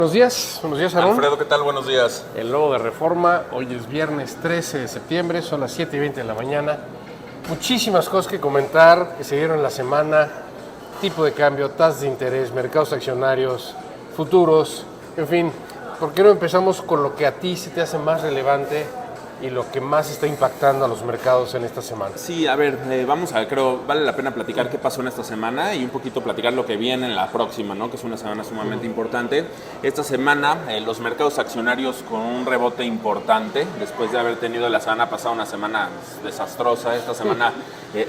Buenos días, Aarón. Alfredo, ¿qué tal? Buenos días. El logo de Reforma, hoy es viernes 13 de septiembre, son las 7:20 de la mañana. Muchísimas cosas que comentar que se dieron en la semana, tipo de cambio, tasas de interés, mercados accionarios, futuros, en fin. ¿Por qué no empezamos con lo que a ti se te hace más relevante y lo que más está impactando a los mercados en esta semana? Sí, a ver, vamos a ver, creo vale la pena platicar qué pasó en esta semana y un poquito platicar lo que viene en la próxima, ¿no? Que es una semana sumamente importante. Esta semana los mercados accionarios con un rebote importante, después de haber tenido la semana pasada una semana desastrosa. Esta semana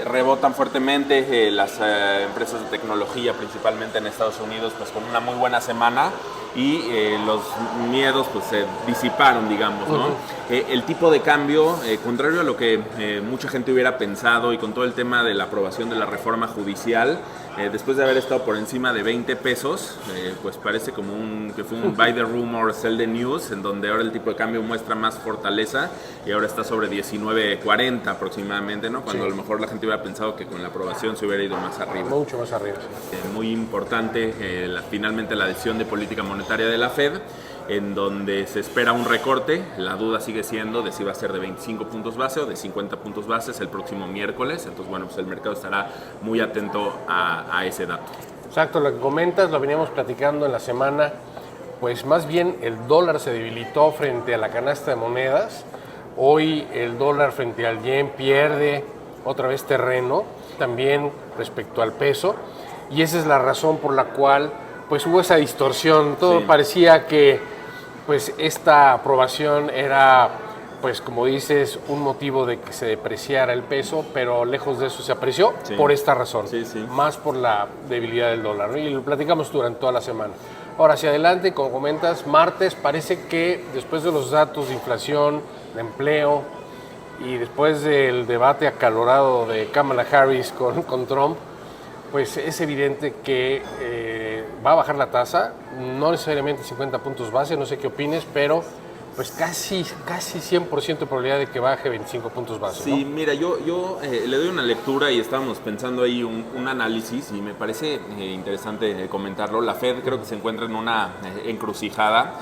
rebotan fuertemente las empresas de tecnología, principalmente en Estados Unidos, pues con una muy buena semana. Y los miedos pues se disiparon, digamos, ¿no? El tipo de cambio, contrario a lo que mucha gente hubiera pensado y con todo el tema de la aprobación de la reforma judicial, después de haber estado por encima de 20 pesos, pues parece como que fue un buy the rumor, sell the news, en donde ahora el tipo de cambio muestra más fortaleza y ahora está sobre 19.40 aproximadamente, ¿no? Cuando a lo mejor la gente hubiera pensado que con la aprobación se hubiera ido más arriba. Mucho más arriba, sí. Muy importante finalmente la decisión de política monetaria de la Fed, en donde se espera un recorte. La duda sigue siendo de si va a ser de 25 puntos base o de 50 puntos bases el próximo miércoles. Entonces, bueno, pues el mercado estará muy atento a ese dato. Exacto, lo que comentas, lo veníamos platicando en la semana, pues más bien el dólar se debilitó frente a la canasta de monedas. Hoy el dólar frente al yen pierde otra vez terreno, también respecto al peso, y esa es la razón por la cual pues hubo esa distorsión. Todo parecía que pues esta aprobación era, pues como dices, un motivo de que se depreciara el peso, pero lejos de eso se apreció por esta razón, más por la debilidad del dólar, ¿no? Y lo platicamos durante toda la semana. Ahora, hacia adelante, como comentas, martes parece que después de los datos de inflación, de empleo y después del debate acalorado de Kamala Harris con Trump, pues es evidente que va a bajar la tasa, no necesariamente 50 puntos base, no sé qué opines, pero pues casi 100% de probabilidad de que baje 25 puntos base, ¿no? Sí, mira, yo le doy una lectura y estábamos pensando ahí un análisis y me parece interesante comentarlo. La Fed creo que se encuentra en una encrucijada.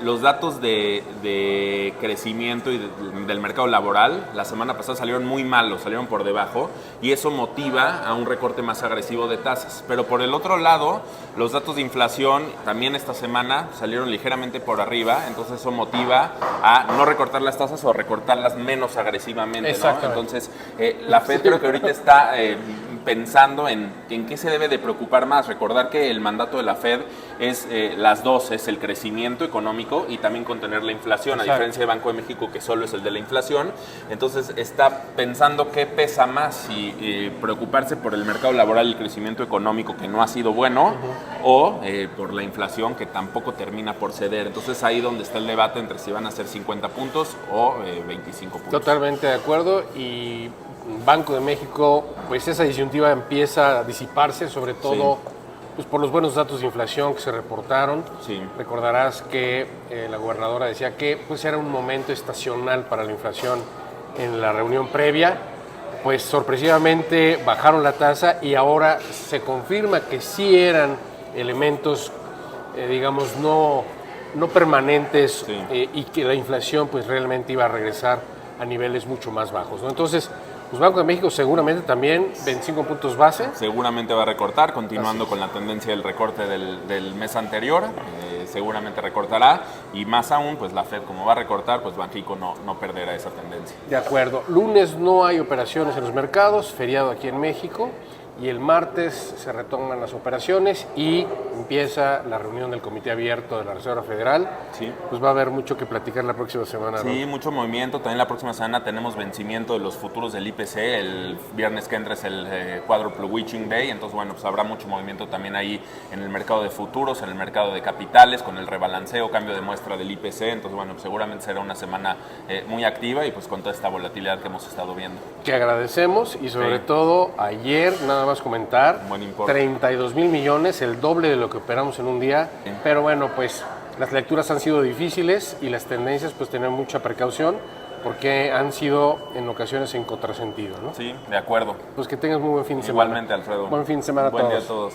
Los datos de crecimiento y del mercado laboral la semana pasada salieron muy malos, salieron por debajo, y eso motiva a un recorte más agresivo de tasas. Pero por el otro lado, los datos de inflación también esta semana salieron ligeramente por arriba, entonces eso motiva a no recortar las tasas o recortarlas menos agresivamente, ¿no? Entonces, la Fed creo que ahorita está pensando en qué se debe de preocupar más. Recordar que el mandato de la Fed es las dos, es el crecimiento económico y también contener la inflación, a diferencia del Banco de México, que solo es el de la inflación. Entonces está pensando qué pesa más, si preocuparse por el mercado laboral y el crecimiento económico, que no ha sido bueno, o por la inflación, que tampoco termina por ceder. Entonces ahí donde está el debate entre si van a ser 50 puntos o 25 puntos. Totalmente de acuerdo. Y Banco de México, pues esa disyuntiva empieza a disiparse, sobre todo pues por los buenos datos de inflación que se reportaron. Recordarás que la gobernadora decía que pues era un momento estacional para la inflación en la reunión previa. Pues sorpresivamente bajaron la tasa y ahora se confirma que sí eran elementos, digamos, no permanentes, y que la inflación pues realmente iba a regresar a niveles mucho más bajos, ¿no? Entonces, pues Banco de México seguramente también 25 puntos base. Seguramente va a recortar, continuando con la tendencia del recorte del mes anterior. Seguramente recortará, y más aún, pues la Fed, como va a recortar, pues Banxico no perderá esa tendencia. De acuerdo. Lunes no hay operaciones en los mercados, feriado aquí en México. Y el martes se retoman las operaciones y empieza la reunión del Comité Abierto de la Reserva Federal. Pues va a haber mucho que platicar la próxima semana, ¿no? Sí, mucho movimiento. También la próxima semana tenemos vencimiento de los futuros del IPC. El viernes que entra es el Quadruple Witching Day. Entonces, bueno, pues habrá mucho movimiento también ahí en el mercado de futuros, en el mercado de capitales, con el rebalanceo, cambio de muestra del IPC. Entonces, bueno, pues seguramente será una semana muy activa y pues con toda esta volatilidad que hemos estado viendo. Que agradecemos, y sobre todo ayer, nada más comentar, 32 mil millones, el doble de lo que operamos en un día. Pero bueno, pues las lecturas han sido difíciles y las tendencias pues tener mucha precaución, porque han sido en ocasiones en contrasentido, ¿no? Sí, de acuerdo. Pues que tengas muy buen fin de semana. Igualmente, Alfredo. Buen fin de semana a todos. Buen día a todos.